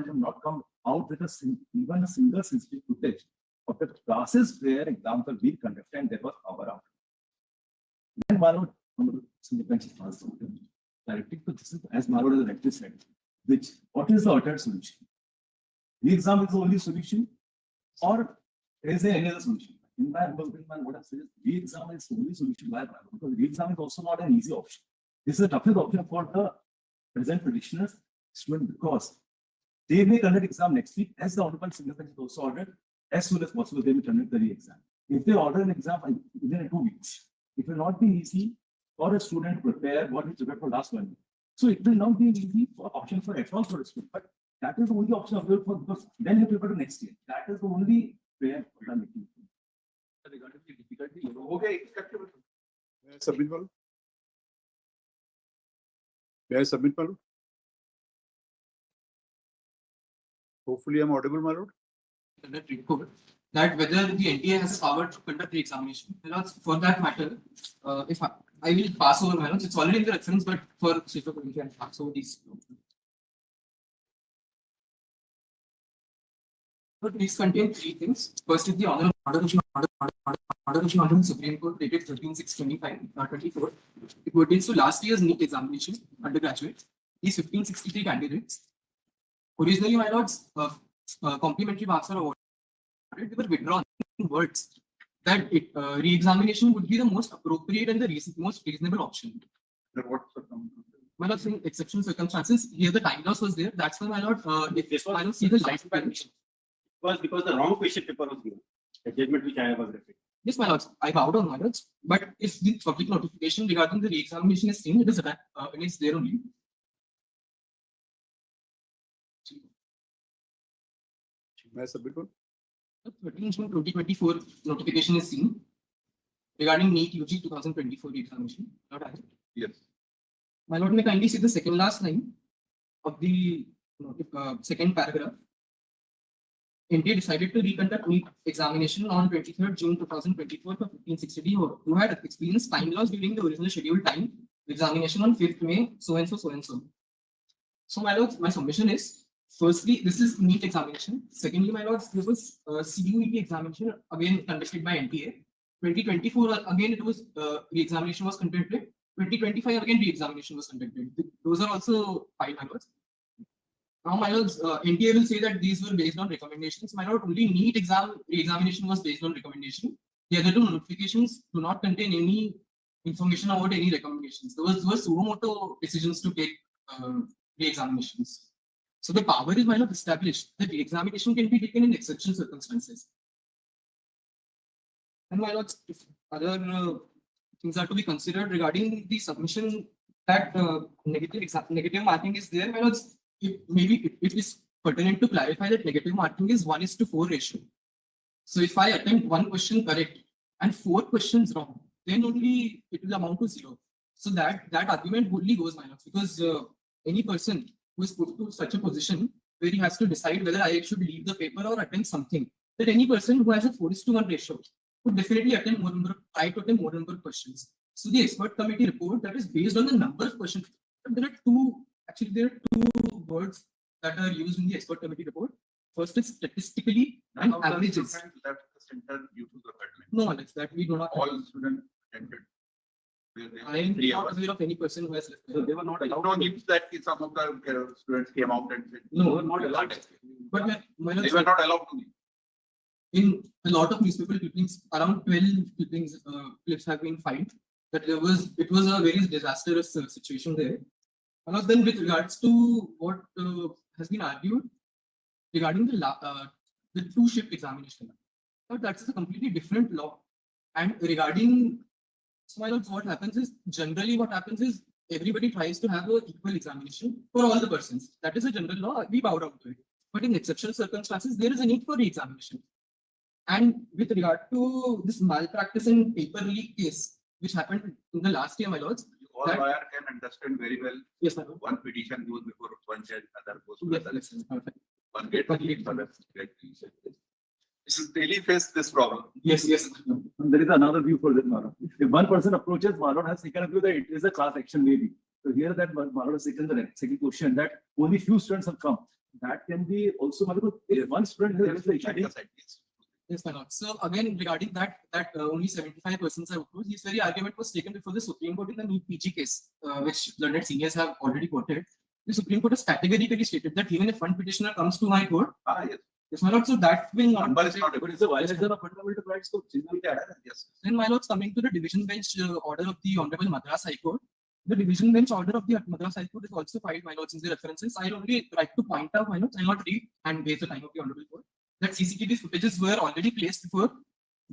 knowledge have not come out with even a single CCTV footage of the classes where exams are being conducted and there was power out. Then Marot, directly to this is, as Marot has rightly said, what is the alternate solution? Re-exam is the only solution, or is there any other solution? In my opinion, what I say is re-exam is the only solution. Why? Because re-exam is also not an easy option. This is the toughest option for the present petitioners student, because they may conduct exam next week, as the Honorable Significance is also ordered. As soon as possible, they will conduct the re-exam. If they order an exam within 2 weeks, it will not be easy for a student to prepare what he prepared for last 1 year. So it will not be an easy option for everyone for a student. But that is the only option available for, because then you prepare to next year. That is the only way we are making it. Regarding the difficulty, okay, acceptable. Submit Malu. May I submit Malu? Hopefully I'm audible, Malu. That whether the NTA has the power to conduct the examination. For that matter, if I will pass over my notes, it's already in the reference, but for safer I can pass over these. But these contain 3 things. First is the order of the Supreme Court dated 13/6/24. It pertains to last year's NEET examination, undergraduate. These 1563 candidates. Originally, my lords, complimentary marks are awarded. They were withdrawn in words that re-examination would be the most appropriate and the most reasonable option. My lord, in exceptional circumstances, here the time loss was there. That's why my lord, I don't see the light permission. Because the wrong question paper was given. The judgment which I was referring. Yes, my lords, I bowed on my lords. But if the public notification regarding the re-examination is seen, it is there only. May I submit one? 13 June 2024 notification is seen regarding NEET-UG 2024 examination. Yes. My lord, may kindly see the second last line of the second paragraph. NTA decided to reconduct NEET examination on 23rd June 2024 for 1560 who had experienced time loss during the original scheduled time examination on 5th May, so and so, so and so. So, my lords, my submission is, firstly, this is NEET examination. Secondly, my lords, this was CUET examination, again conducted by NTA. 2024, again, it was re-examination was conducted. 2025, again, re-examination was conducted. Those are also fine, my lords. Now, my lords, NTA will say that these were based on recommendations. My lord, only NEET re-examination was based on recommendation. The other 2 notifications do not contain any information about any recommendations. Those were suo motu decisions to take re-examinations. So the power is, my lord, established that the examination can be taken in exceptional circumstances. And my lords, if other things are to be considered regarding the submission that negative marking is there, my lords, it is pertinent to clarify that negative marking is 1:4 ratio. So if I attempt 1 question correct and 4 questions wrong, then only it will amount to 0. So that argument only goes, my lords, because any person who is put to such a position where he has to decide whether I should leave the paper or attempt something, that any person who has a 4:1 ratio would definitely try to attempt more number of questions. So the expert committee report that is based on the number of questions. There are two words that are used in the expert committee report. First is statistically and averages. Left the center due to the pandemic. No, Alex, that we do not. All students entered. I am not aware of any person who has left. So they were not allowed. No news that some of the students came out and said. No, They were not allowed. But They were not allowed to leave. in a lot of newspaper clippings, around 12 clippings, clips have been filed. That it was a very disastrous situation there. And then with regards to what has been argued regarding the 2-shift examination, but that's a completely different law. And regarding, so my lords, what happens is everybody tries to have an equal examination for all the persons. That is a general law. We bow down to it. But in exceptional circumstances, there is a need for re-examination. And with regard to this malpractice and paper leak case, which happened in the last year, my lords. All lawyer can understand very well. Yes, my lord. One petition goes before one judge, other goes to Yes, other. yes, perfect. One get lead, other get lead. This is daily face this problem. Yes, yes. And there is another view for this, Marot. If one person approaches, Marot has taken a view that it is a class action maybe. So here that Marot has taken the second question that only few students have come. that can be also, if one student has the issue. Yes, my lord. So again, regarding that only 75% are opposed, this very argument was taken before the Supreme Court in the NEET-UG case, which learned seniors have already quoted. The Supreme Court has categorically stated that even if one petitioner comes to my court, Yes. yes, my lord, so that will not. Number is not, But it's a violation of fundamental rights. So, yes. Then, my lords, coming to the division bench order of the Honorable Madras High Court, the division bench order of the Madras High Court is also filed, my lords, in the references. I'll only like to point out, my lords, I'll not read and waste the time of the Honorable Court, that CCTV footages were already placed before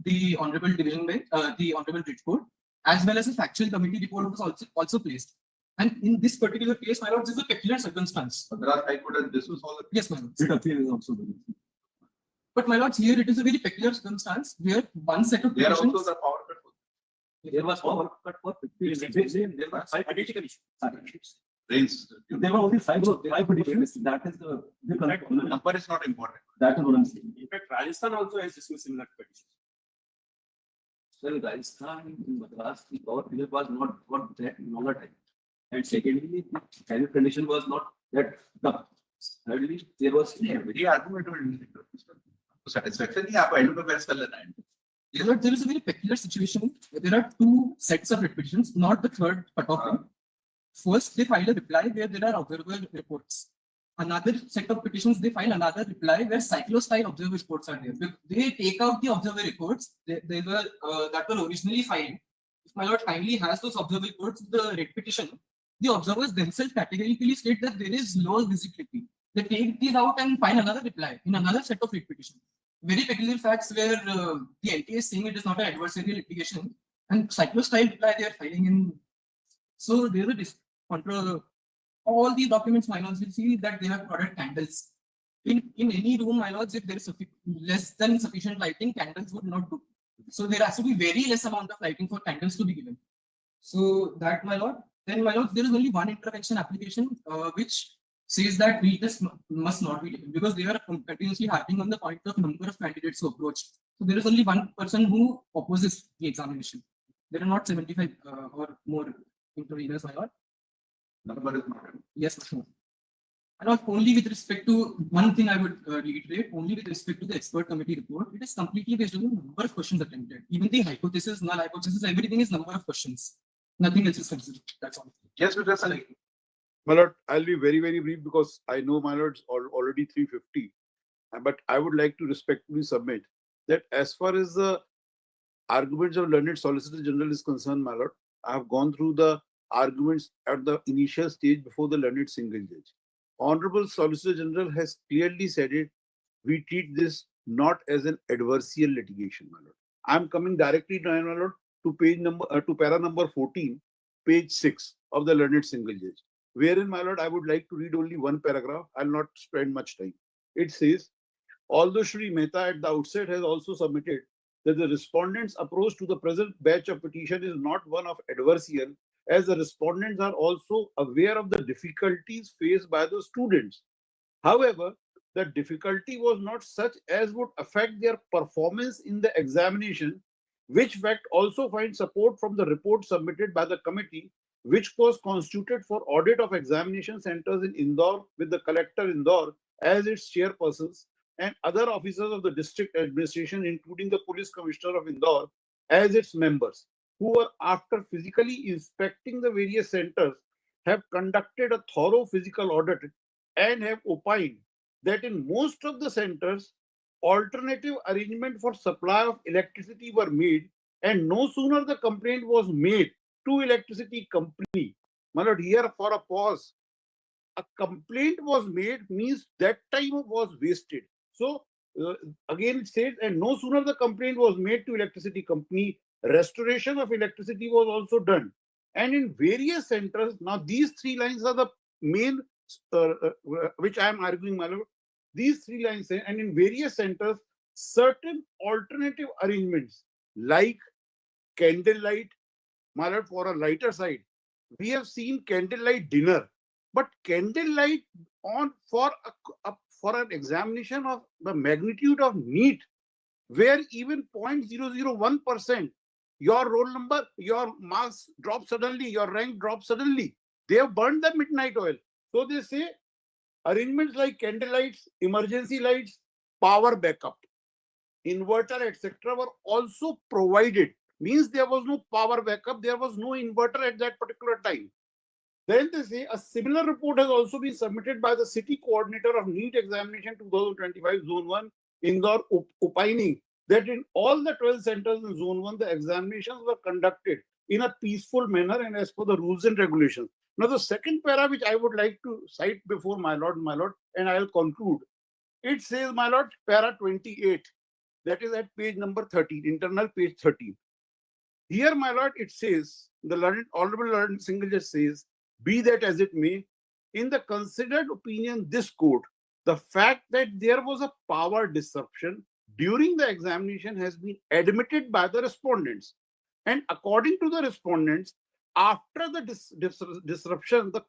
the Honorable Division Bench, the Honorable Writ Court, as well as a factual committee report was also placed. And in this particular case, my lords, is a peculiar circumstance. Madras High Court and this was all. Yes, my lords. it appears also. But my lords, here it is a very peculiar circumstance where one set of They are petitions. also the power cut. There was power cut for 50. There were five Identical issues. Rains. There were only five petitions. That is the correct. Number is not important. That is what I'm saying. In fact, Rajasthan also has dismissed similar petitions. Well, Rajasthan, in Madras, the power period was not that longer time. And secondly, the climate condition was not that tough. Thirdly, there was Very argument satisfaction. I don't know where to land. Yes, but there is a very peculiar situation where there are two sets of writ petitions, not the third cut-off one. First, they file a reply where there are observer reports. Another set of petitions, they file another reply where cyclo-style observer reports are there. They take out the observer reports they were that were originally filed. If my lord kindly has those observer reports, the writ petition, the observers themselves categorically state that there is low visibility. They take these out and find another reply in another set of writ petitions. Very peculiar facts where the NTA is saying it is not an adversarial litigation, and cyclo-style reply they are filing in. So there is a contra. All the documents, my lords, will see that they have provided candles. In any room, my lords, if there is less than sufficient lighting, candles would not do. So there has to be very less amount of lighting for candles to be given. So that, my lord. Then, my lord, there is only one intervention application which says that retest must not be taken because they are continuously harping on the point of number of candidates who approach. So there is only one person who opposes the examination. There are not 75 or more interveners, my lord. Number is not. Yes, sir. And not only with respect to one thing I would reiterate, only with respect to the expert committee report, it is completely based on the number of questions attempted. Even the hypothesis, null hypothesis, everything is number of questions. Nothing else is considered. That's all. Yes, but that's My lord, I'll be very, very brief because I know my lord's already 350. But I would like to respectfully submit that as far as the arguments of learned Solicitor General is concerned, my lord, I have gone through the arguments at the initial stage before the learned single judge. Honorable Solicitor General has clearly said it. We treat this not as an adversarial litigation, my lord. I'm coming directly, my lord, to page number to para number 14, page 6 of the learned single judge. Wherein, my lord, I would like to read only one paragraph. I'll not spend much time. It says, although Shri Mehta at the outset has also submitted that the respondent's approach to the present batch of petition is not one of adversarial, as the respondents are also aware of the difficulties faced by the students. However, the difficulty was not such as would affect their performance in the examination, which fact also finds support from the report submitted by the committee, which was constituted for audit of examination centers in Indore with the collector Indore as its chairpersons and other officers of the district administration, including the police commissioner of Indore, as its members, who were, after physically inspecting the various centers, have conducted a thorough physical audit and have opined that in most of the centers, alternative arrangement for supply of electricity were made, and no sooner the complaint was made to electricity company. My lord, here for a pause. A complaint was made means that time was wasted. So again it says, and no sooner the complaint was made to electricity company, restoration of electricity was also done. And in various centers, now these three lines are the main, which I am arguing, my lord. These three lines say, and in various centers, certain alternative arrangements like candlelight, my lord, for a lighter side, we have seen candlelight dinner, but candlelight on for an examination of the magnitude of NEET, where even 0.001%, your roll number, your marks drop suddenly, your rank drops suddenly. They have burned the midnight oil. So they say Arrangements like candlelights, emergency lights, power backup, inverter, etc. were also provided. Means there was no power backup, there was no inverter at that particular time. Then they say a similar report has also been submitted by the city coordinator of NEET examination 2025 Zone 1, Indore, opining that in all the 12 centers in Zone 1, the examinations were conducted in a peaceful manner and as per the rules and regulations. Now, the second para which I would like to cite before my lord, and I'll conclude. It says, my lord, para 28. That is at page number 13, internal page 13. Here, my lord, it says, the Honorable Learned Single Judge says, be that as it may, in the considered opinion, this court, the fact that there was a power disruption during the examination has been admitted by the respondents. And according to the respondents, after the disruption, the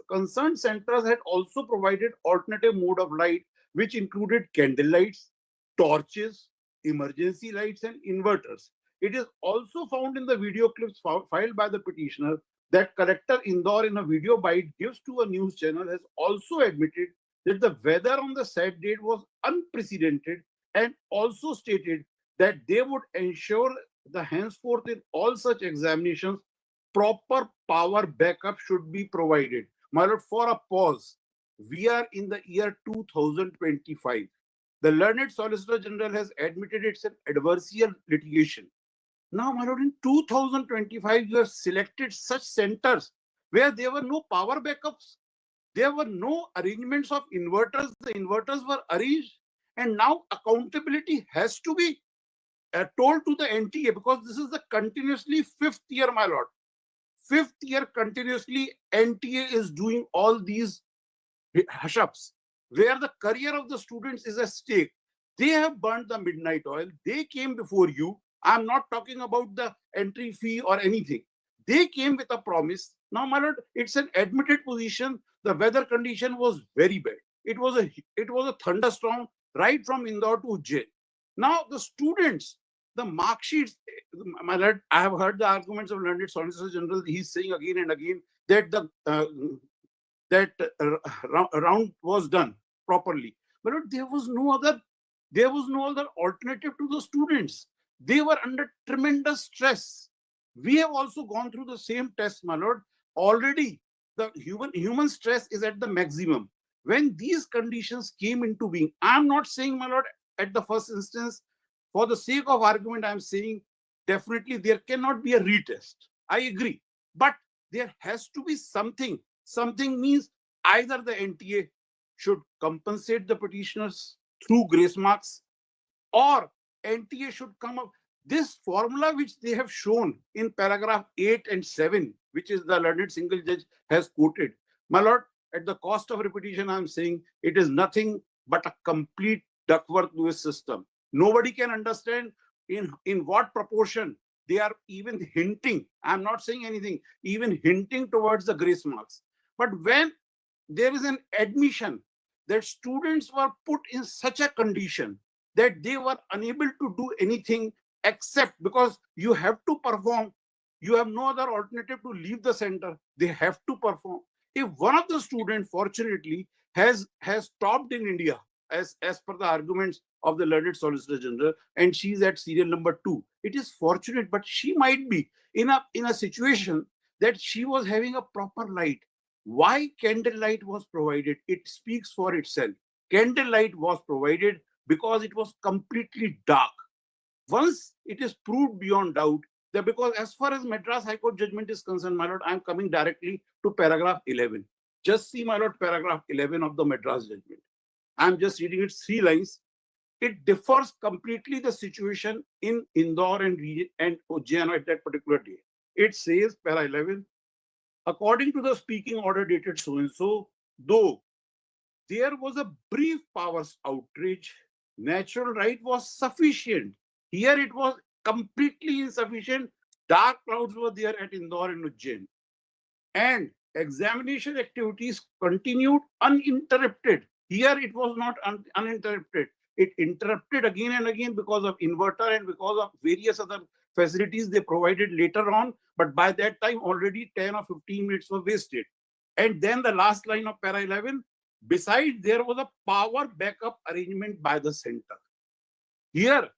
concerned centers had also provided alternative mode of light, which included candle lights, torches, emergency lights, and inverters. It is also found in the video clips filed by the petitioner that Collector Indore in a video bite gives to a news channel has also admitted that the weather on the said date was unprecedented and also stated that they would ensure the henceforth in all such examinations proper power backup should be provided. My lord, for a pause, we are in the year 2025. The Learned Solicitor General has admitted it's an adversarial litigation. Now, my lord, in 2025, you have selected such centers where there were no power backups. There were no arrangements of inverters. The inverters were arranged. And now accountability has to be told to the NTA because this is the continuously fifth year, my lord. Fifth year continuously, NTA is doing all these hush-ups where the career of the students is at stake. They have burnt the midnight oil. They came before you. I'm not talking about the entry fee or anything. They came with a promise. Now, my lord, it's an admitted position. The weather condition was very bad. It was a thunderstorm right from Indore to Ujjain. Now, the students, the mark sheets, my lord, I have heard the arguments of Learned Solicitor General. He's saying again and again that the round was done properly. But there was no other alternative to the students. They were under tremendous stress. We have also gone through the same test, my lord. Already, the human stress is at the maximum. When these conditions came into being, I'm not saying, my lord, at the first instance, for the sake of argument, I'm saying definitely there cannot be a retest. I agree. But there has to be something. Something means either the NTA should compensate the petitioners through grace marks or NTA should come up. This formula which they have shown in paragraph 8 and 7, which is the Learned Single Judge has quoted, my lord, at the cost of repetition, I'm saying it is nothing but a complete Duckworth-Lewis system. Nobody can understand in what proportion they are even hinting. I'm not saying anything, even hinting towards the grace marks. But when there is an admission that students were put in such a condition that they were unable to do anything except because you have to perform. You have no other alternative to leave the center. They have to perform. If one of the students, fortunately, has stopped in India, as per the arguments of the Learned Solicitor General, and she's at serial number 2, it is fortunate, but she might be in a situation that she was having a proper light. Why candlelight was provided? It speaks for itself. Candlelight was provided because it was completely dark. Once it is proved beyond doubt that, because as far as Madras High Court judgment is concerned, my lord, I am coming directly to paragraph 11. Just see, my lord, paragraph 11 of the Madras judgment. I am just reading it 3 lines. It differs completely the situation in Indore and Ujjain at that particular day. It says, para 11, according to the speaking order dated so-and-so, though there was a brief power outage, natural light was sufficient. Here it was completely insufficient. Dark clouds were there at Indore and Ujjain. And examination activities continued uninterrupted. Here it was not uninterrupted. It interrupted again and again because of inverter and because of various other facilities they provided later on. But by that time, already 10 or 15 minutes were wasted. And then the last line of para 11, Besides, there was a power backup arrangement by the center. Here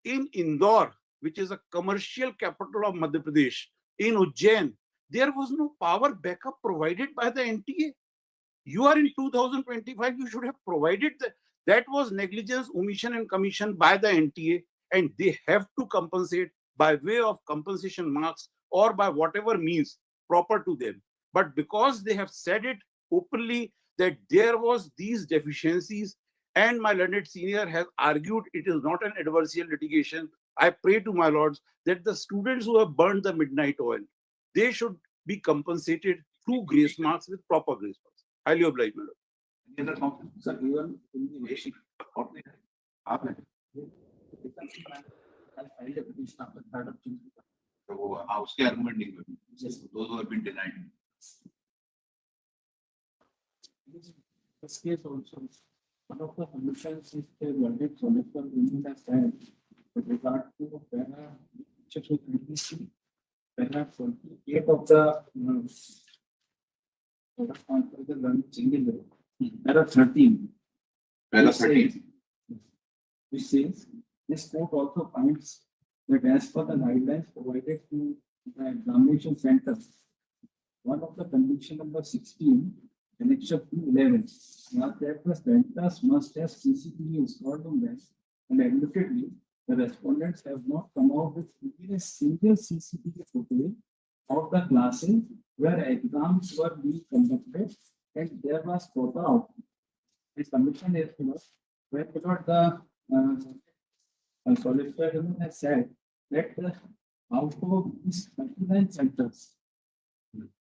in Indore, which is a commercial capital of Madhya Pradesh, in Ujjain, there was no power backup provided by the NTA. You are in 2025, you should have provided that. That was negligence, omission, and commission by the NTA, and they have to compensate by way of compensation marks or by whatever means proper to them. But because they have said it openly that there was these deficiencies, and my learned senior has argued it is not an adversarial litigation, I pray to my lords that the students who have burned the midnight oil, they should be compensated through grace marks with proper grace marks. Highly obliged, my lord. Any other comments? Sir, even in the basic, what they have, I filed a petition after 3rd of June. तो वो उसके argument नहीं हुए. Those who have been denied. This case also, one of the conditions is the verdict solicitor union has said with regard to chapter 23, paragraph 28 of the paragraph 13. Paragraph 13. Which says, this court also finds that as per the guidelines provided to the examination center, one of the condition number 16, connection 211, was that the centers must have CCTV installed on them, and admittedly, the respondents have not come out with even a single CCTV footage of the classes where exams were being conducted, and there was proper outcome. The commission is, where the solicitor general has said that out of these 39 centers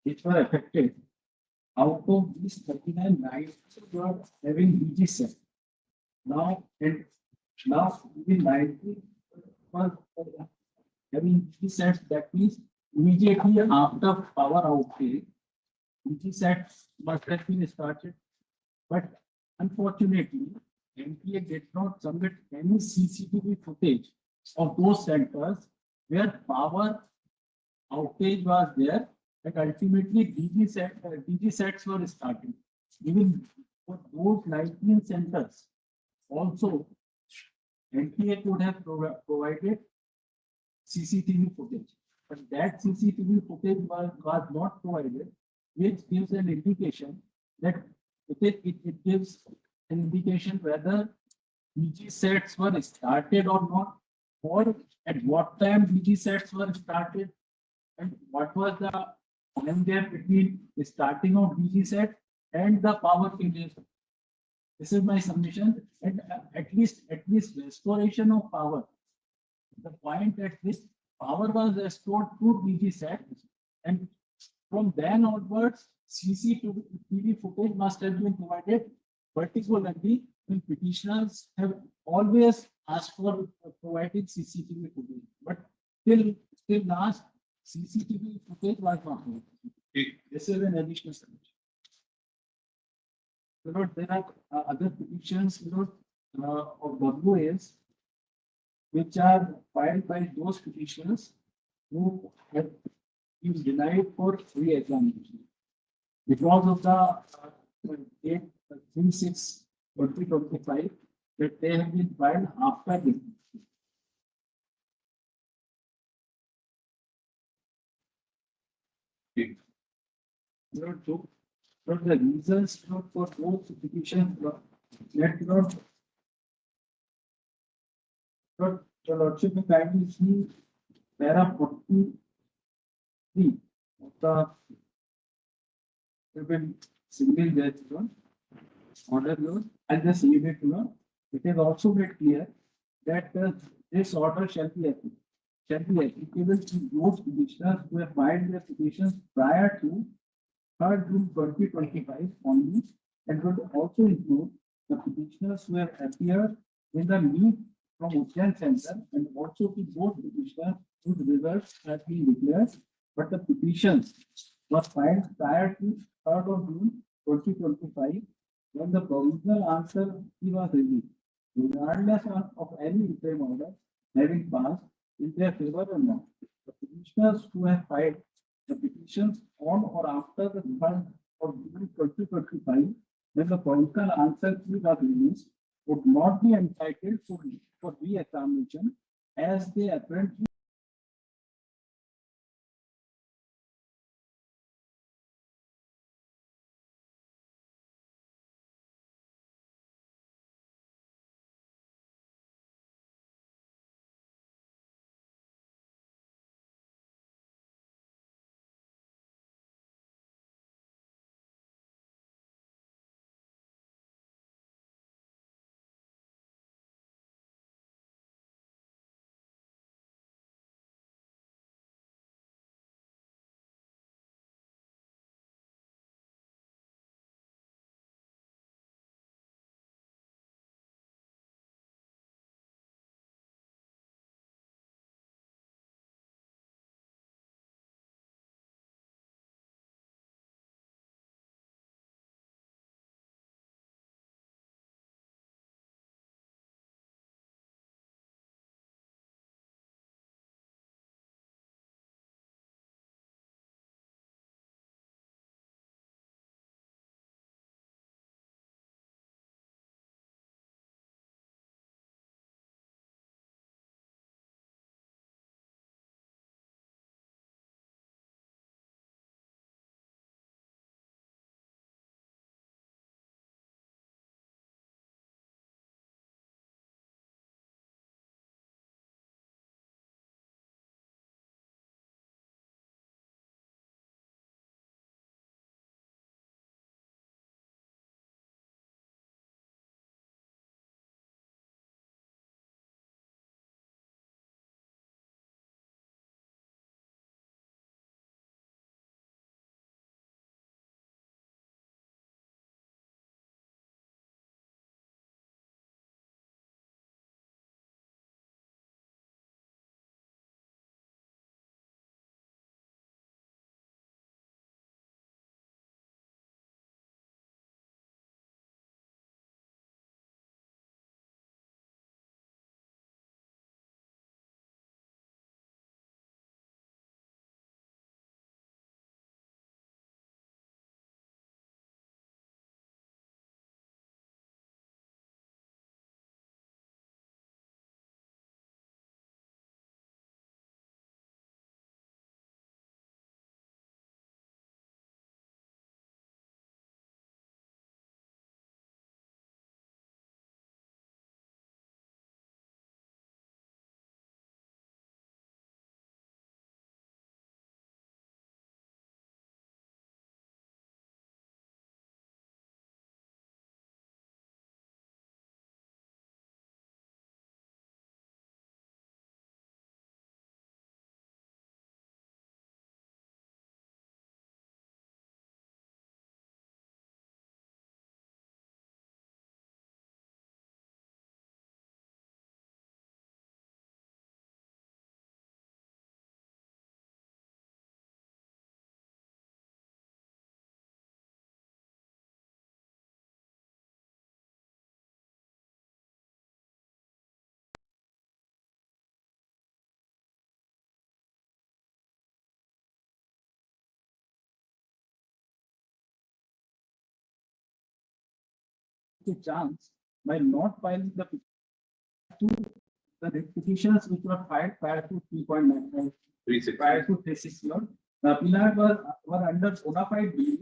which were affected, out of these 39, 9 were having BG set. Now, and now within 90 were having BG sets, that means immediately after power outage, BG sets must have been started. But unfortunately, NTA did not submit any CCTV footage of those centers where power outage was there, and ultimately DG sets were started. Even for those 19 centers, also NTA could have provided CCTV footage, but that CCTV footage was not provided, which gives an indication that it gives an indication whether BG sets were started or not, or at what time BG sets were started, and what was the time gap between the starting of BG set and the power failure. This is my submission, and at least restoration of power. The point at which power was restored through BG set, and from then onwards, CCTV footage must have been provided, particularly when petitioners have always asked for providing CCTV footage, but till last, CCTV footage was not provided. This is an additional submission. There are other petitions, of WAs, which are filed by those petitioners who have been denied for free examination because of the date 3/6/2025 that they have been filed after the. But the reasons for those petitions that but the lordship of kindly see para 43 of the single judge order law, and just leave it to it is also made clear that this order shall be applicable to those petitioners who have filed their petitions prior to 3rd June 2025 only, and would also include the petitioners who have appeared in the NEET from Ujjain Center, and also to those petitioners whose results have been declared, but the petitions was filed prior to 3rd of June 2025 when the provisional answer was released, regardless of any interim order having passed in their favor or not. The petitioners who have filed the petitions on or after the 3rd of June 2025 then the political answer to the release would not be entitled for re-examination as they apparently the chance by not filing the petitions which were filed prior to 3.99, 360. prior to 360, the appeal were under bona fide belief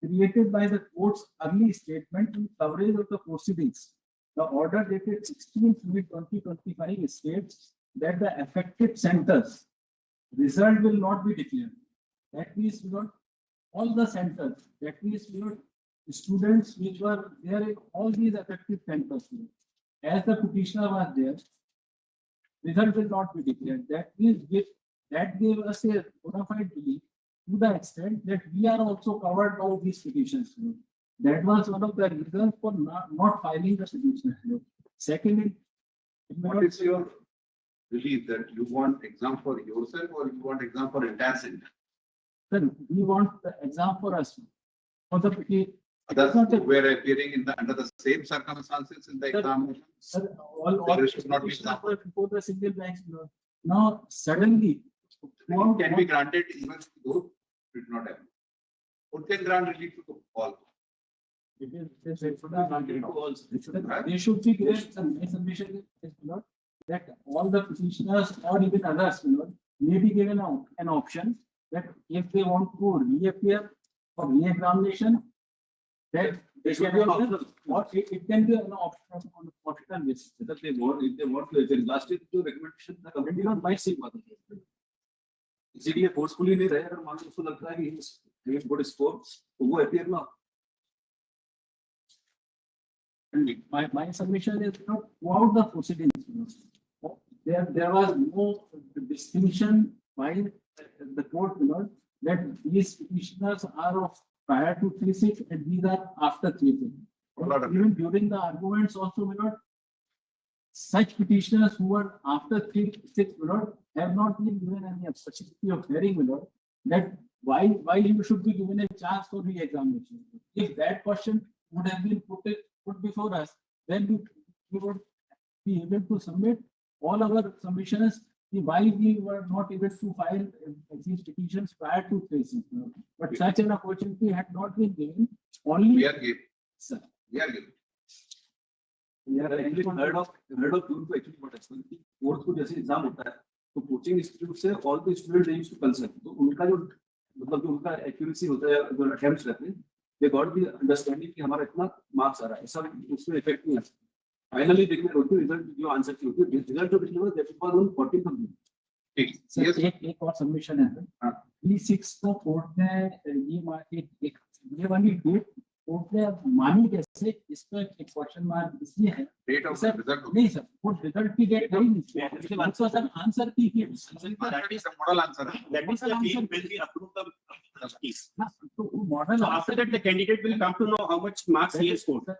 created by the court's early statement in coverage of the proceedings. The order dated 16th May 2025 states that the affected centers result will not be declared. That means all the centers, that means students which were there in all these affected centers. As the petitioner was there, result will not be declared. That means that gave us a bona fide belief to the extent that we are also covered by these petitions. That was one of the reasons for not filing the petitions. Secondly, What is your belief that you want exam for yourself or you want exam for entire center? sir, we want the exam for us. For the petition. Others who were appearing under the same circumstances in the Sir, examination. Sir, all There should not be petitions were before the single banks. Now suddenly, Can be granted even to those who did not have. Who can grant relief to all? It should not get also. They should be given some submission is not that all the petitioners or even others, may be given an option that if they want to reappear for re-examination, that they should be optional, or it can be an option on a optional basis. That they want, if they want to, if they last year जो recommendation the committee not might see बात है. इसीलिए forcefully नहीं रहे अगर मान लो उसको लगता है कि he has good score तो वो appear ना. And my submission is not throughout the proceedings. There was no distinction by the court, that these petitioners are of prior to 3-6 and these are after 3-6. Even during the arguments also, such petitioners who were after 3-6, have not been given any opportunity of hearing, that why you should be given a chance for re-examination. If that question would have been put before us, then we would be able to submit all our submissions, why we were not able to file these petitions prior to 3-6. But such an opportunity had not been given. Only We are given. sir. We are given. We are actually heard of June को actually what happens कि fourth को जैसे exam होता है तो coaching institute से all the students they used to consult तो उनका जो मतलब जो उनका एक्यूरेसी होता है जो अटेम्प्ट्स रहते हैं they got the understanding कि हमारा इतना मार्क्स आ रहा है ऐसा उसमें इफेक्ट नहीं है फाइनली देखने रोटी रिजल्ट जो आंसर की होती है रिजल्ट जो पिछले बार that was on 14th of June. ठीक सर एक और सबमिशन है सर B6 को कोर्ट ने ये मार्केट ये वाली डेट कोर्ट ने मानी कैसे इस पर एक क्वेश्चन मार्क इसलिए है डेट ऑफ सर रिजल्ट नहीं सर वो रिजल्ट की डेट है ही नहीं आंसर सर आंसर की that is the model answer. That means the field will be approved the trustees. तो वो model So after that, the candidate will come to know how much marks he has scored.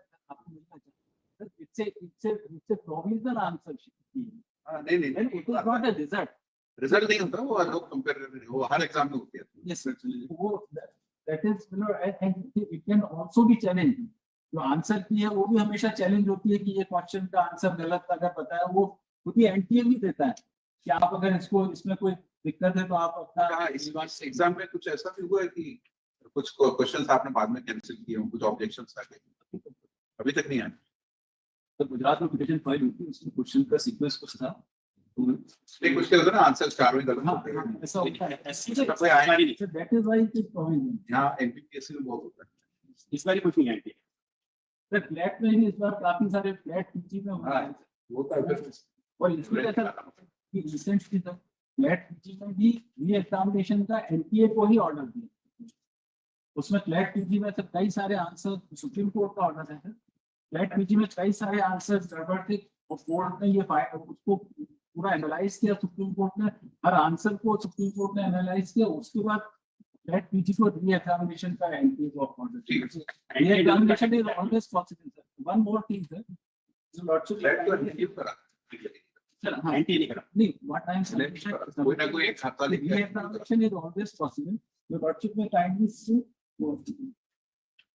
it's a provisional answer sheet. नहीं नहीं Then it is not a result. Result नहीं होता वो लोग compare करते हैं वो हर एग्जाम में होती है. Yes, sir. That is, and it can also be challenged. जो आंसर की है वो भी हमेशा चैलेंज होती है कि ये क्वेश्चन का आंसर गलत अगर पता है वो खुद ही एनटीए भी देता है कि आप अगर इसमें कोई दिक्कत है तो आप अपना इस बार एग्जाम में कुछ ऐसा भी हुआ है कि कुछ क्वेश्चंस आपने बाद में कैंसिल किए हो कुछ ऑब्जेक्शंस आ गए अभी तक नहीं आए. तो गुजरात में पिटीशन फाइल हुई थी उसमें क्वेश्चन का सीक्वेंस कुछ था नहीं कुछ क्या होता है ना आंसर चारों ही गलत हाँ, होते हैं. ऐसा होता है SC से कोई आया नहीं. So that is why it is provisional. यहाँ एनपीपीएससी में बहुत होता है. इस बार कुछ नहीं आएंगे. सर फ्लैट में भी इस बार काफी सारे फ्लैट पीजी में हुआ है होता है फिर और इसमें ऐसा कि रिसेंटली तक फ्लैट पीजी में भी री एग्जामिनेशन का एनटीए को ही ऑर्डर दिया उसमें फ्लैट पीजी में सब कई सारे आंसर सुप्रीम कोर्ट का ऑर्डर है फ्लैट पीजी में कई सारे आंसर गड़बड़ थे और कोर्ट ने ये उसको पूरा एनालाइज किया सुप्रीम कोर्ट ने हर आंसर को सुप्रीम कोर्ट ने एनालाइज किया उसके बाद फ्लैट पीजी को री एग्जामिनेशन का एनटीए को order re examination is always possible sir one more thing sir जो लॉर्डशिप फ्लैट तो रिसीव करा सर हाँ एंटी नहीं करा. नहीं व्हाट आई एम कोई ना कोई एक खाता re examination is always possible जो लॉर्डशिप में काइंडली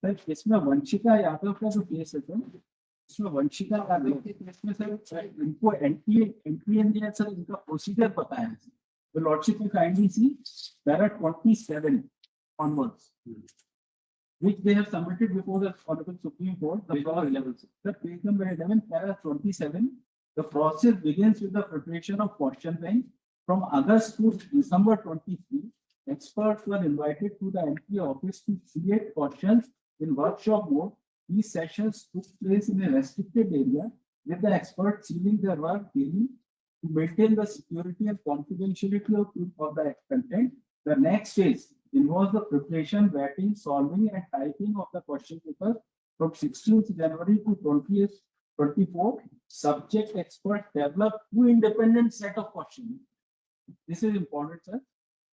सर इसमें वंशिका यादव का जो केस है सर इसमें वंशिका यादव के केस में सर इनको एंट्री इंडिया सर इनका प्रोसीजर पता है तो लॉर्डशिप में kindly C para 27 onwards which they have submitted before the Honorable Supreme Court the process 11 sir page number 11 para 27 the process begins with the preparation of question bank from August to December 23 experts were invited to the MP office to create questions in workshop mode. These sessions took place in a restricted area with the experts sealing their work daily to maintain the security and confidentiality of the content. The next phase involves the preparation, writing, solving and typing of the question paper from 16th January to 20th 24. Subject experts develop two independent set of questions. This is important, sir.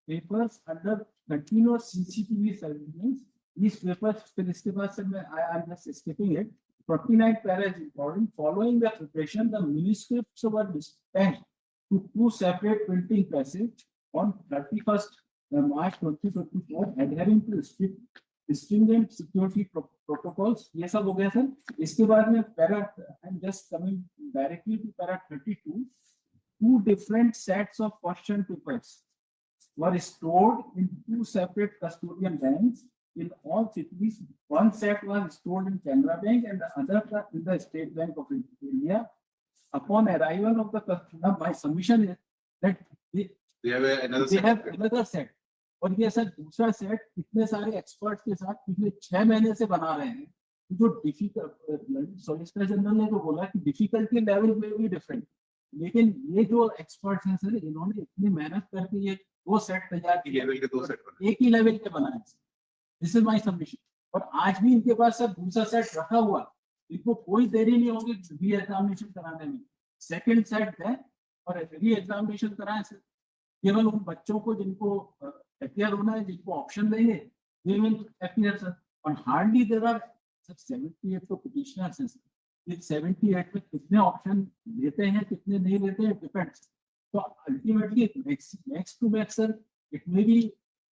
Papers under continuous CCTV surveillance. These papers, I am just skipping it. 49 para is important. Following the preparation, the manuscripts were dispatched to two separate printing presses on 31st March 2024, adhering to strict stringent security protocols. ये सब हो गया sir. इसके बाद में para, I'm just coming directly to para 32. Two different sets of question papers were stored in two separate custodian banks in all cities, one set was stored in Canara Bank and the other in the State Bank of India. Upon arrival of the customer, my submission is that they, They have another. they have another set. और ये sir दूसरा set इतने सारे experts के साथ पिछले 6 महीने से बना रहे हैं जो डिफिकल्ट सॉलिसिटर जनरल ने तो बोला कि डिफिकल्टी लेवल में भी डिफरेंट, लेकिन ये जो एक्सपर्ट्स हैं सर इन्होंने इतनी मेहनत करके ये दो सेट तैयार किए, लेवल के 2 सेट एक ही लेवल के बनाए। This is my submission. और आज भी इनके पास सर दूसरा सेट रखा हुआ, इनको कोई देरी नहीं होगी री एग्जामिनेशन कराने में। सेकंड सेट है और री एग्जामिनेशन कराएं सर, केवल उन बच्चों को जिनको अपियर होना है, जिनको ऑप्शन देंगे दे विल अपियर सर। और हार्डली देयर आर 78 तो पिटिशनर्स हैं सर। इस 78 में कितने ऑप्शन देते हैं कितने नहीं देते हैं डिपेंड्स। तो ultimately max to max sir it may be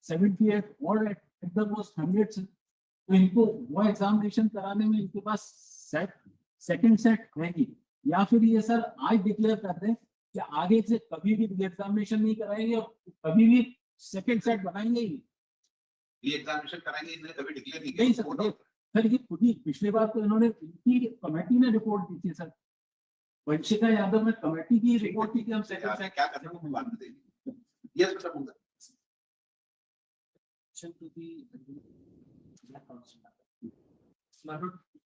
78 और एट द मोस्ट 100 सर। तो इनको वो एग्जामिनेशन कराने में इनके पास सेट सेकंड सेट रहेगी, या फिर ये सर आज डिक्लेयर कर दें कि आगे से कभी भी एग्जामिनेशन नहीं कराएंगे और कभी भी सेकंड सेट बनाएंगे ही ये एग्जामिनेशन कराएंगे, इन्हें कभी डिक्लेयर नहीं नहीं किया। सर ये खुद ही पिछले बार तो इन्होंने इनकी कमेटी ने रिपोर्ट दी थी सर, वंशिका यादव ने कमेटी की रिपोर्ट की कि हम सेकंड सेट क्या करना है बाद में देंगे। यस बेटा बोल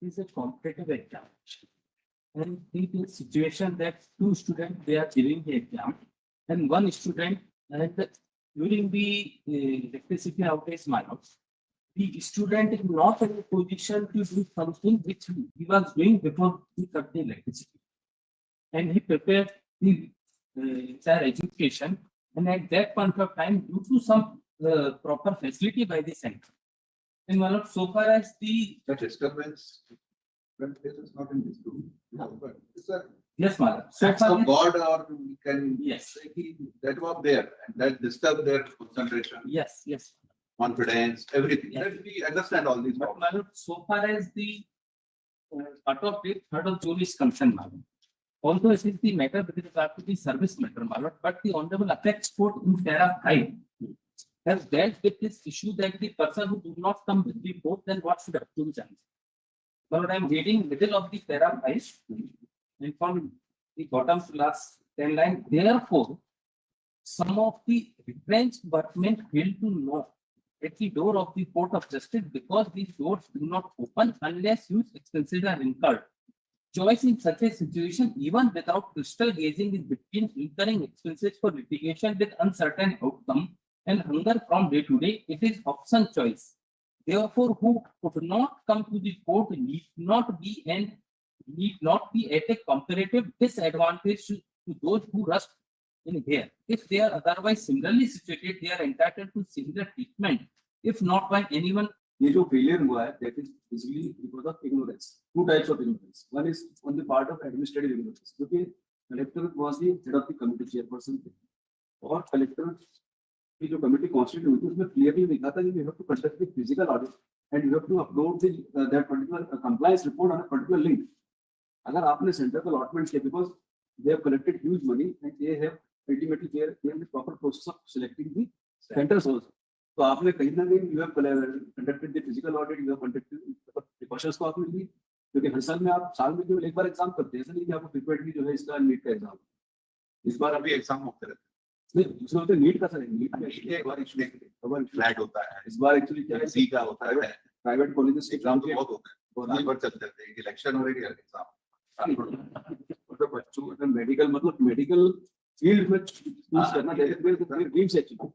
it is a competitive exam and it is situation that two students they are giving the exam and one student and during the electricity outage minus the student is not in a position to do something which he was doing before he cut the electricity, and he prepared the entire education, and at that point of time due to some proper facility by the center. And Malab, so far as the disturbance when this is not in this room. No, but it's a yes, Malab. So acts far of God, or we can yes, say that was there and that disturbed their concentration, yes, yes. confidence, everything. Yes. Let we understand all these But problems. Malab, so far as the cut-off date 3rd of June is concerned, Malab, although it is the matter with regard to the service matter, Malab, but the Honorable Apex Court in Terra High has dealt with this issue that the person who do not come with the report, then what should have to be done? But I am reading middle of the Terra High and from the bottom to last 10 lines, therefore, some of the retrenched workmen fail to know at the door of the Court of Justice because these doors do not open unless huge expenses are incurred. Choice in such a situation, even without crystal gazing, is between incurring expenses for litigation with uncertain outcome and hunger from day to day. It is option choice. Therefore, who could not come to the court need not be at a comparative disadvantage to those who rush in here. If they are otherwise similarly situated, they are entitled to similar treatment, if not by anyone. ये जो failure हुआ है that is basically because of ignorance. Two types of ignorance. One is on the part of administrative ignorance, क्योंकि collector was the head of the committee chairperson और collector की जो committee constituted हुई थी उसमें clearly लिखा था कि you have to conduct the physical audit and you have to upload the that particular compliance report on a particular link. अगर आपने center को allotment किया because they have collected huge money and they have ultimately clear the proper process of selecting the centers also. तो आपने कहीं ना कहीं you have conducted the physical audit, you have conducted precautions को आपने ली, क्योंकि हर साल में आप साल में केवल एक बार एग्जाम करते हैं, ऐसा नहीं कि आपको प्रिपेयर्ड जो है इसका नीट का एग्जाम इस बार अभी एग्जाम होते रहते नहीं दूसरा होता है नीट का सर नीट का हैं। एक बार इसमें फ्लैट होता है, इस बार एक्चुअली क्या है सी का होता है, प्राइवेट कॉलेजेस के एग्जाम एग्जाम तो बहुत होते हैं, बहुत बार चलते रहते हैं, इलेक्शन हो रही है एग्जाम। मतलब बच्चों अगर मेडिकल मतलब मेडिकल फील्ड में चूज करना चाहते हैं तो फिर ड्रीम से चाहिए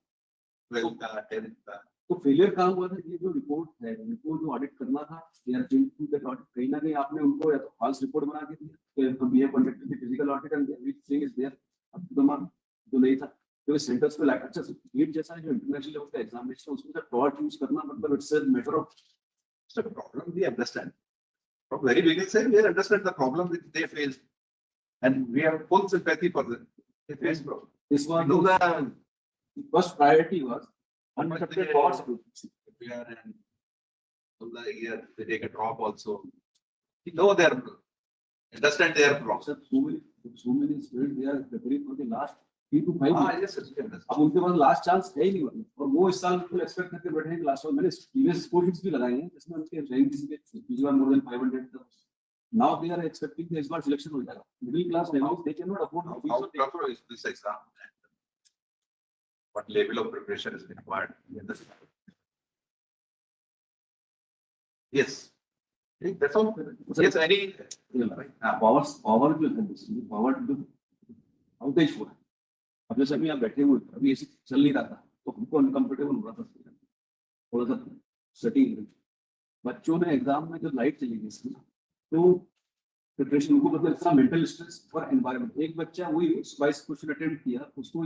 12th का 10th का तो फेलियर कहाँ हुआ था, ये जो रिपोर्ट है उनको जो ऑडिट करना था कहीं ना कहीं आपने उनको या तो फॉल्स रिपोर्ट बना के दिया, we have conducted the physical audit and everything is there, अब तो मार्क जो नहीं था क्योंकि सेंटर्स पे लाइक अच्छा नीट जैसा जो इंटरनेशनल लेवल का एग्जामिनेशन उसमें तो टॉट यूज करना मतलब it's a matter of problem we understand from very beginning say we understand the problem which they faced and we have full sympathy for them. They faced problem. this one We know the first priority was uninterrupted power supply. we are in all the year they take a drop also. We know their understand their problem. So many students they are preparing for the last 3 to 5 Ah, years. yes, yes, we understand. अब उनके पास last chance है ही नहीं वाला और वो इस साल बिल्कुल एक्सपेक्ट करके बैठे हैं कि लास्ट साल मैंने प्रीवियस स्कोर्स भी लगाए हैं जिसमें उनके रैंक पिछली बार मोर देन 500 था नाउ दे आर एक्सपेक्टिंग कि इस बार सिलेक्शन हो जाएगा middle class families they can not afford How fees tough is this exam? What level of preparation is required? You understand? Yes. That's all. Yes, any. Power जो है power जो outage हुआ है अब जैसे अभी आप बैठे हुए अभी ऐसे चल नहीं रहा था तो हमको अनकंफर्टेबल हो रहा था थोड़ा सा सेटिंग बच्चों ने एग्जाम में जब लाइट चली गई इसमें तो प्रिपरेशन उनको मतलब इतना मेंटल स्ट्रेस और एनवायरनमेंट एक बच्चा वही 22 क्वेश्चन अटेम्प्ट किया उसको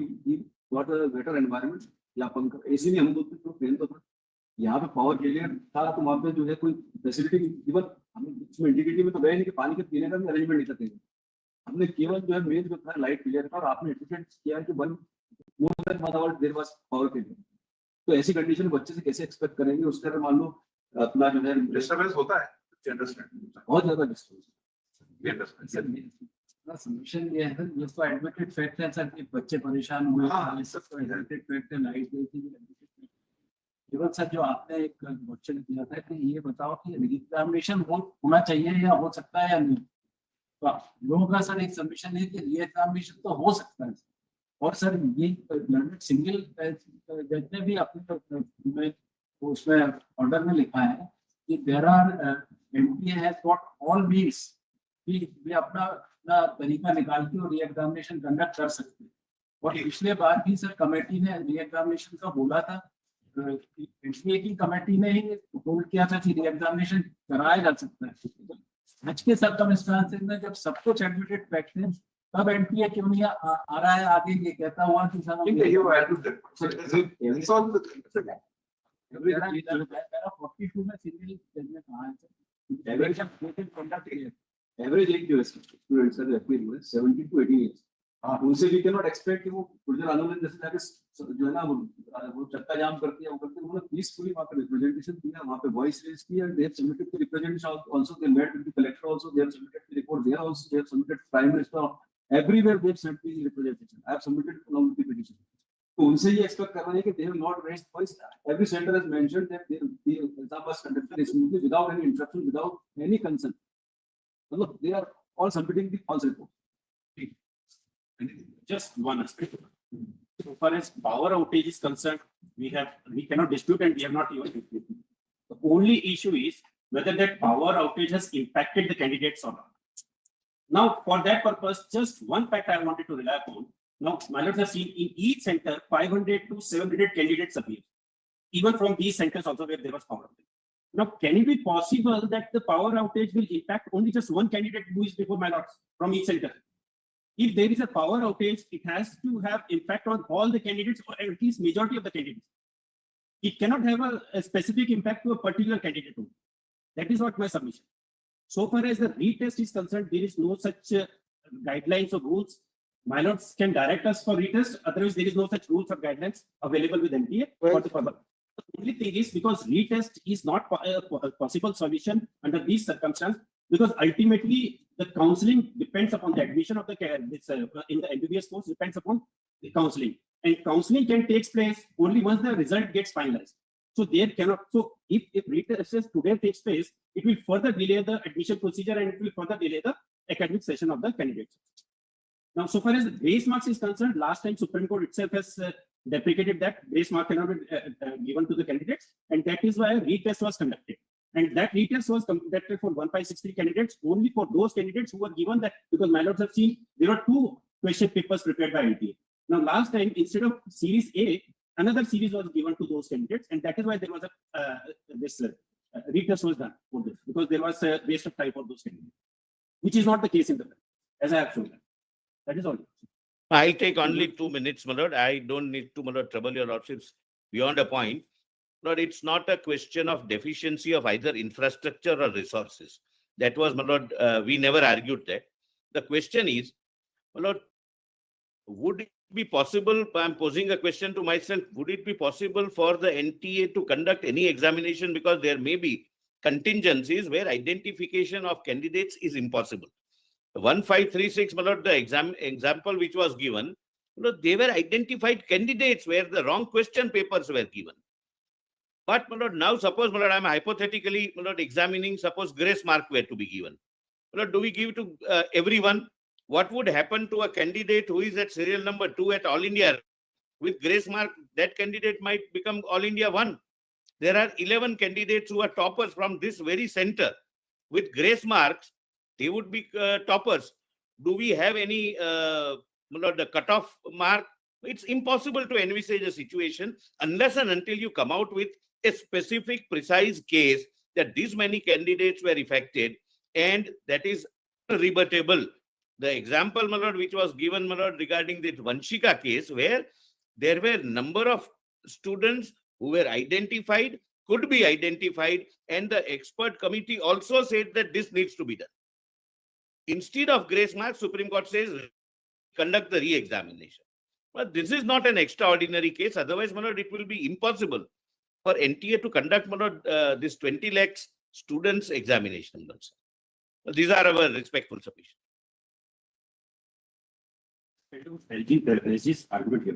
गॉट अ बेटर एनवायरनमेंट या पंखा एसी नहीं हम बोलते तो ट्रेन तो था यहाँ पे पावर फेलियर था तो वहाँ पे जो है कोई फैसिलिटी इवन हम इसमें इंटीग्रिटी में तो गए नहीं कि पानी के पीने का भी अरेंजमेंट नहीं करते हमने केवल जो है मेन जो था लाइट क्लियर था और आपने एप्रिशिएट किया कि one more there was power failure तो ऐसी कंडीशन में बच्चे से कैसे एक्सपेक्ट करेंगे उसके अगर मान लो अपना जो है Disturbance होता है. You understand? बहुत ज्यादा डिस्टर्बेंस We understand. सोल्यूशन ये है ये तो एडमिटेड फैक्ट है सर कि बच्चे परेशान हुए हाँ, ये सब तो एडमिटेड फैक्ट है लाइट गई थी केवल सर जो आपने एक क्वेश्चन किया था कि ये बताओ कि एग्जामिनेशन होना चाहिए या हो सकता है या नहीं तो लोगों का सर एक सबमिशन है कि ये एग्जामिनेशन तो हो सकता है और सर ये लर्नड सिंगल जज ने भी अपने उसमें ऑर्डर में लिखा है कि there are MPA has got all means कि वे अपना तरीका निकाल के और ये एग्जामिनेशन कंडक्ट कर सकते हैं और पिछले बार भी सर कमेटी ने री एग्जामिनेशन का बोला था एनटीए की कमेटी ने ही होल्ड किया था कि री एग्जामिनेशन कराया जा सकता है आज के सर्कमस्टांसेस में जब सब कुछ एडमिटेड फैक्ट है तब एनटीए क्यों नहीं आ रहा है आगे ये कहता हुआ कि सर ठीक है, you have to. It's all the. मेरा 42 में सिंगल जज ने कहा है सर एग्जामिनेशन कंडक्ट किया एवरेज एज जो है स्टूडेंट्स का एप्लाई हुए 70 टू 80 इयर्स हाँ उनसे भी कैन नॉट एक्सपेक्ट कि वो गुर्जर आंदोलन जैसे जाके जो है ना वो चक्का जाम करते हैं वो करते हैं उन्होंने पीसफुली वहाँ पे रिप्रेजेंटेशन किया वहाँ पे वॉइस रेज किया they have submitted the representation also they met with the collector also they have submitted the report there also they have submitted prime minister everywhere they have sent the representation I have submitted along with the petition तो उनसे ये expect कर रहे हैं कि they have not raised voice every centre has mentioned that the exam was conducted smoothly without any interruption without any concern मतलब they are all submitting the false report Just one aspect. So far as power outage is concerned, we cannot dispute and we have not even disputed. The only issue is whether that power outage has impacted the candidates or not. Now, for that purpose, just one fact I wanted to rely upon. Now, my lords have seen in each center 500 to 700 candidates appear, even from these centers also where there was power outage. Now, can it be possible that the power outage will impact only just one candidate who is before my lords from each center? If there is a power outage, it has to have impact on all the candidates or at least majority of the candidates. It cannot have a specific impact to a particular candidate only. That is what my submission. So far as the retest is concerned, there is no such guidelines or rules. My lords can direct us for retest. Otherwise, there is no such rules or guidelines available with NTA for the purpose. The only thing is because retest is not a possible solution under these circumstances, because ultimately the counseling depends upon the admission of the in the MBBS course depends upon the counseling, and counseling can take place only once the result gets finalized. So there cannot. So if retest today takes place, it will further delay the admission procedure and it will further delay the academic session of the candidates. Now, so far as the grace marks is concerned, last time Supreme Court itself has deprecated that grace mark cannot be given to the candidates, and that is why a retest was conducted. And that retest was conducted for 1563 candidates, only for those candidates who were given that, because my lords have seen there are 2 question papers prepared by NTA. Now, last time, instead of series A, another series was given to those candidates, and that is why there was this retest was done for this, because there was a waste of time for those candidates, which is not the case in the fact, as I have shown. That is all. I'll take only 2 minutes, my lord. I don't need to, my lord, trouble your lordships beyond a point. Lord, it's not a question of deficiency of either infrastructure or resources. That was, my lord, we never argued that. The question is, my lord, would it be possible, I'm posing a question to myself, would it be possible for the NTA to conduct any examination, because there may be contingencies where identification of candidates is impossible. 1536, my lord, the example which was given, they were identified candidates where the wrong question papers were given. But now suppose I'm hypothetically examining, suppose grace mark were to be given. Do we give to everyone? What would happen to a candidate who is at serial number 2 at All India with grace mark? That candidate might become All India 1. There are 11 candidates who are toppers from this very center. With grace marks, they would be toppers. Do we have any the cutoff mark? It's impossible to envisage a situation unless and until you come out with a specific, precise case that these many candidates were affected, and that is rebuttable. The example, my lord, which was given, my lord, regarding the Vanshika case, where there were number of students who were identified, could be identified, and the expert committee also said that this needs to be done. Instead of grace mark, Supreme Court says conduct the re-examination. But this is not an extraordinary case. Otherwise, my lord, it will be impossible for NTA to conduct, my lord, this 20 lakhs students examination. These are our respectful submissions. LG's argument here.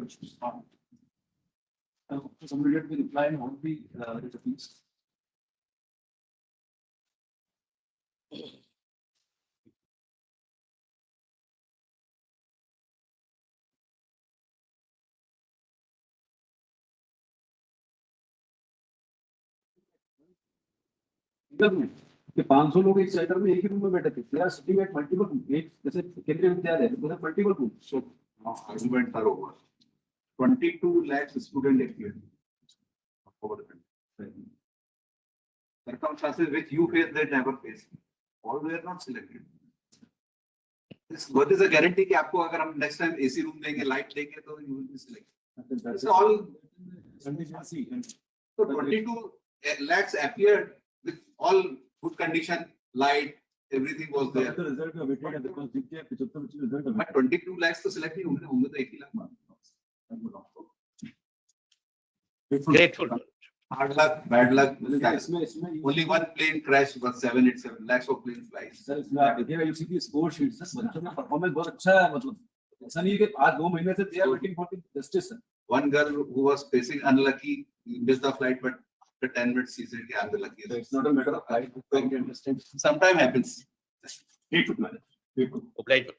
Somebody let me reply on the piece. कि 500 लोग एक centre में एक ही room में बैठे थे. They are sitting at multiple rooms. एक जैसे केंद्रीय विद्यालय है, तो multiple rooms. So arguments are over. 22 lakhs student appeared over the country. Circumstances which you face, they never face. All were not selected. What is a guarantee कि आपको अगर हम next time AC room देंगे, light देंगे, तो you will be selected. It's all. So 22 lakhs appeared with all good condition, light, everything was there. The result of it because जितने 75 result of But 22 lakhs तो select नहीं होंगे, होंगे तो 1 lakh. Grateful. Hard luck, bad luck. इसमें Only one plane crashed, but 787 lakhs of planes flies. Sir इसमें आप देखिएगा you see the score sheets sir बच्चों का परफॉर्मेंस बहुत अच्छा है मतलब ऐसा नहीं है कि आज 2 महीने से they are waiting for the justice sir. One girl who was facing unlucky missed the flight, but after 10 minutes she said, "Yeah, I'm the luckiest." So it's not a matter of height, I can understand. Sometimes happens. Grateful manage. Grateful. Obliged.